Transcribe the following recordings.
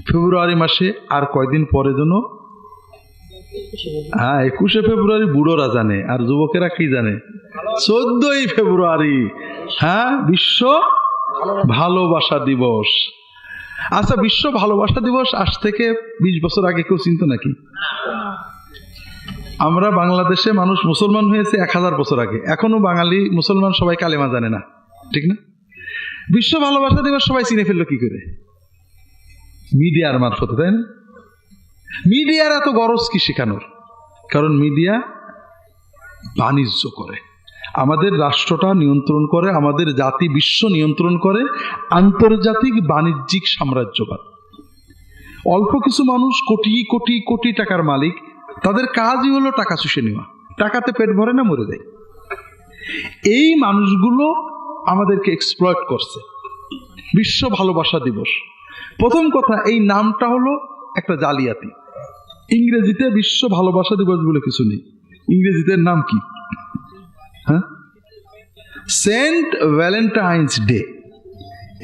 ফেব্রুয়ারি মাসে আর কয়দিন পরে যেন, 21শে ফেব্রুয়ারি বুড়োরা জানে, আর যুবকেরা কি জানে? 14ই ফেব্রুয়ারি, বিশ্ব ভালোবাসা দিবস। আচ্ছা, বিশ্ব ভালোবাসা দিবস আজ থেকে 20 বছর আগে কেউ চিনত নাকি? আমরা বাংলাদেশে মানুষ মুসলমান হয়েছে 1000 বছর আগে, এখনো বাঙালি মুসলমান সবাই কালেমা জানে না, ঠিক না? বিশ্ব ভালোবাসা দিবস সবাই চিনে ফেললো কি করে? মিডিয়ার মারফতে, তাই না? মিডিয়ার এত গরজ কি শেখানোর? কারণ মিডিয়া বাণিজ্য করে, আমাদের রাষ্ট্রটা নিয়ন্ত্রণ করে, আমাদের জাতি বিশ্ব নিয়ন্ত্রণ করে আন্তর্জাতিক বাণিজ্যিক সাম্রাজ্যবাদ। অল্প কিছু মানুষ কোটি কোটি কোটি টাকার মালিক, তাদের কাজই হলো টাকা চুষে নেওয়া, টাকাতে পেট ভরে না, মরে যায়। এই মানুষগুলো আমাদেরকে এক্সপ্লয়েট করছে। বিশ্ব ভালোবাসা দিবস, প্রথম কথা এই নামটা হলো একটা জালিয়াতি। ইংরেজিতে বিশ্ব ভালোবাসা দিবস বলে কিছু নেই। ইংরেজিতে নাম কি? Saint Valentine's Day.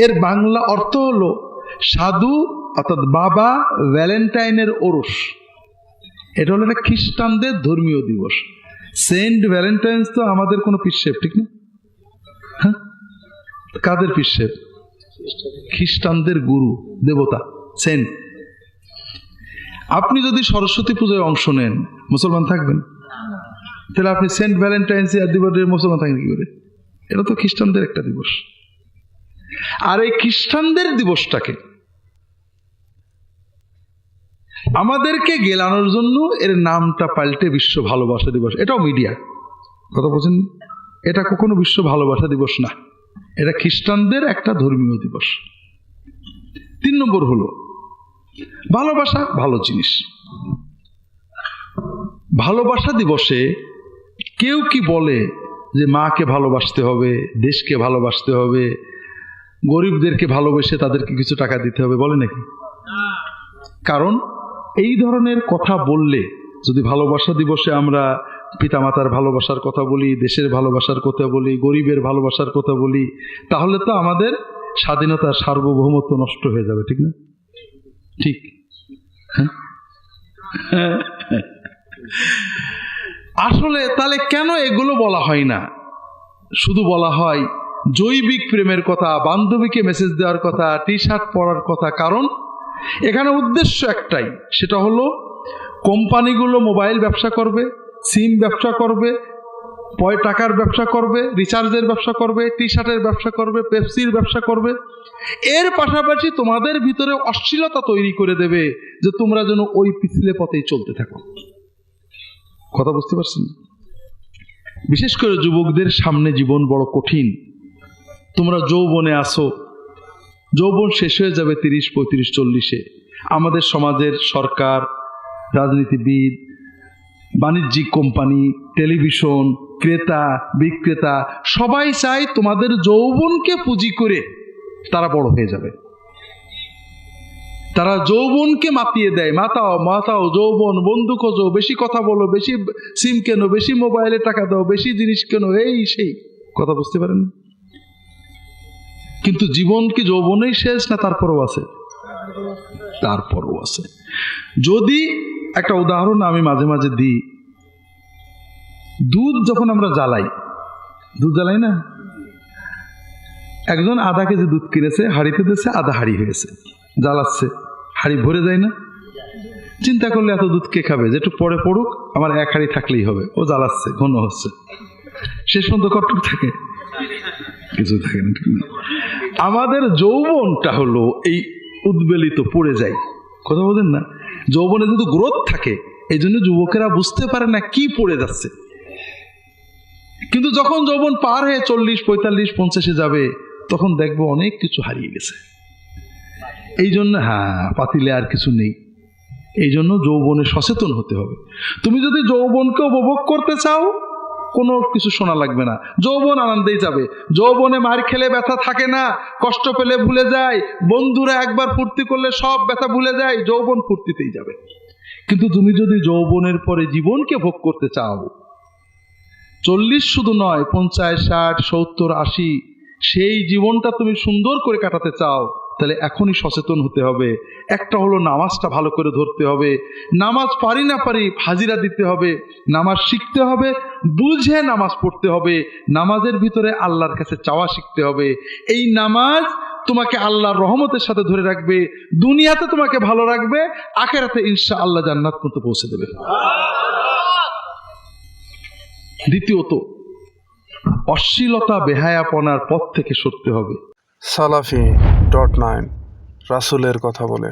এর বাংলা অর্থ হলো সাধু অর্থাৎ বাবা ভ্যালেন্টাইনের ওরস। এটা হলো একটা খ্রিস্টানদের ধর্মীয় দিবস। সেন্ট ভ্যালেন্টাইন্স তো আমাদের কোনো পিসেব, ঠিক না? কাদের পিসেব? খ্রিস্টানদের গুরু দেবতা সেন্ট। আপনি যদি সরস্বতী পূজায় অংশ নেন, মুসলমান থাকবেন? তাহলে আপনি সেন্ট ভ্যালেন্টাইন্স দিবসে মুসলমান থাকেন কি করে? এটা তো খ্রিস্টানদের একটা দিবস। আর এই খ্রিস্টানদের দিবসটাকে আমাদেরকে গেলানোর জন্য এর নামটা পাল্টে বিশ্ব ভালোবাসা দিবস। এটাও মিডিয়া, কথা বলছেন? এটা কখনো বিশ্ব ভালোবাসা দিবস না, এটা খ্রিস্টানদের একটা ধর্মীয় দিবস। 3 নম্বর হলো ভালোবাসা ভালো জিনিস। ভালোবাসা দিবসে কেউ কি বলে যে মাকে ভালোবাসতে হবে, দেশকে ভালোবাসতে হবে, গরিবদেরকে ভালোবেসে তাদেরকে কিছু টাকা দিতে হবে, বলে নাকি? কারণ এই ধরনের কথা বললে, যদি ভালোবাসা দিবসে আমরা পিতামাতার ভালোবাসার কথা বলি, দেশের ভালোবাসার কথা বলি, গরিবের ভালোবাসার কথা বলি, তাহলে তো আমাদের স্বাধীনতার সার্বভৌমত্ব নষ্ট হয়ে যাবে, ঠিক না? ঠিক। আসলে তাহলে কেন এগুলো বলা হয় না? শুধু বলা হয় জৈবিক প্রেমের কথা, বান্ধবীকে মেসেজ দেওয়ার কথা, টি শার্ট পরার কথা। কারণ এখানে উদ্দেশ্য একটাই, সেটা হলো কোম্পানিগুলো মোবাইল ব্যবসা করবে, সিম ব্যবসা করবে, টাকার ব্যবসা করবে, রিচার্জের ব্যবসা করবে, টি শার্টের ব্যবসা করবে, পেপসির ব্যবসা করবে। এর পাশাপাশি তোমাদের ভিতরে অশ্লীলতা তৈরি করে দেবে যে তোমরা যেন ওই পিছলে পথেই চলতে থাকো। কথা বুঝতে পারছেন? বিশেষ করে যুবকদের সামনে জীবন বড় কঠিন। তোমরা যৌবনে আসো, যৌবন শেষ হয়ে যাবে 30, 35, 40-এ। আমাদের সমাজের সরকার, রাজনীতিবিদ, বাণিজ্যিক কোম্পানি, টেলিভিশন, ক্রেতা বিক্রেতা সবাই চায় তোমাদের যৌবনকে পুঁজি করে তারা বড় হয়ে যাবে। তারা যৌবনকে মাতিয়ে দেয়, মাতাও মাতাও যৌবন, বন্ধু খোঁজো, বেশি কথা বলো, বেশি সিম কেনো, বেশি মোবাইলে টাকা দাও, বেশি জিনিস কেনো, এই সেই। কথা বুঝতে পারেন? কিন্তু জীবন কি যৌবনেই শেষ না তারপরও আছে? তারপরও আছে। যদি একটা উদাহরণ আমি মাঝে মাঝে দিই, দুধ যখন আমরা জ্বালাই, দুধ জ্বালাই না, একজন আধা কেজি দুধ কিনেছে, হাঁড়িতে দিয়েছে, আধা হাঁড়ি হয়েছে, জ্বালাচ্ছে, হাঁড়ি ভরে যায় না? চিন্তা করলে এত দুধ কে খাবে? যেটু পরে পড়ুক, আমার 1 হাঁড়ি থাকলেই হবে। ও জ্বালাচ্ছে, ঘন হচ্ছে, শেষ পর্যন্ত কতটুকু থাকে? কিছু থাকে না, ঠিক না? আমাদের যৌবনটা হলো এই উদ্বেলিত, পড়ে যায়। কথা বলেন না? যৌবনে যদি গ্রোথ থাকে, এই জন্য যুবকেরা বুঝতে পারে না কি পড়ে যাচ্ছে। কিন্তু যখন যৌবন পার হয়ে 40, 45, 50-এ যাবে, তখন দেখবো অনেক কিছু হারিয়ে গেছে। এই জন্য পাতিলে আর কিছু নেই। এই জন্য যৌবনে সচেতন হতে হবে। তুমি যদি যৌবনকে উপভোগ করতে চাও, কোনো কিছু শোনা লাগবে না, যৌবন আনন্দেই যাবে। যৌবনে মার খেলে ব্যথা থাকে না, কষ্ট পেলে ভুলে যায়, বন্ধুরা একবার ফুর্তি করলে সব ব্যথা ভুলে যায়, যৌবন ফুর্তিতেই যাবে। কিন্তু তুমি যদি যৌবনের পরে জীবনকে ভোগ করতে চাও, 40 শুধু নয়, 50, 60, 70, 80 সেই জীবনটা তুমি সুন্দর করে কাটাতে চাও, তাহলে এখনই সচেতন হতে হবে। একটা হলো নামাজটা ভালো করে ধরতে হবে, নামাজ পারি না পারি হাজিরা দিতে হবে, নামাজ শিখতে হবে, বুঝে নামাজ পড়তে হবে, নামাজের ভিতরে আল্লাহর কাছে চাওয়া শিখতে হবে। এই নামাজ তোমাকে আল্লাহর রহমতের সাথে ধরে রাখবে, দুনিয়াতে তোমাকে ভালো রাখবে, আখিরাতে ইনশাআল্লাহ জান্নাত পর্যন্ত পৌঁছে দেবে। দ্বিতীয়ত, অশ্লীলতা বেহায়াপনার পথ থেকে সরতে হবে। Salafi.9 রাসূলের কথা বলে।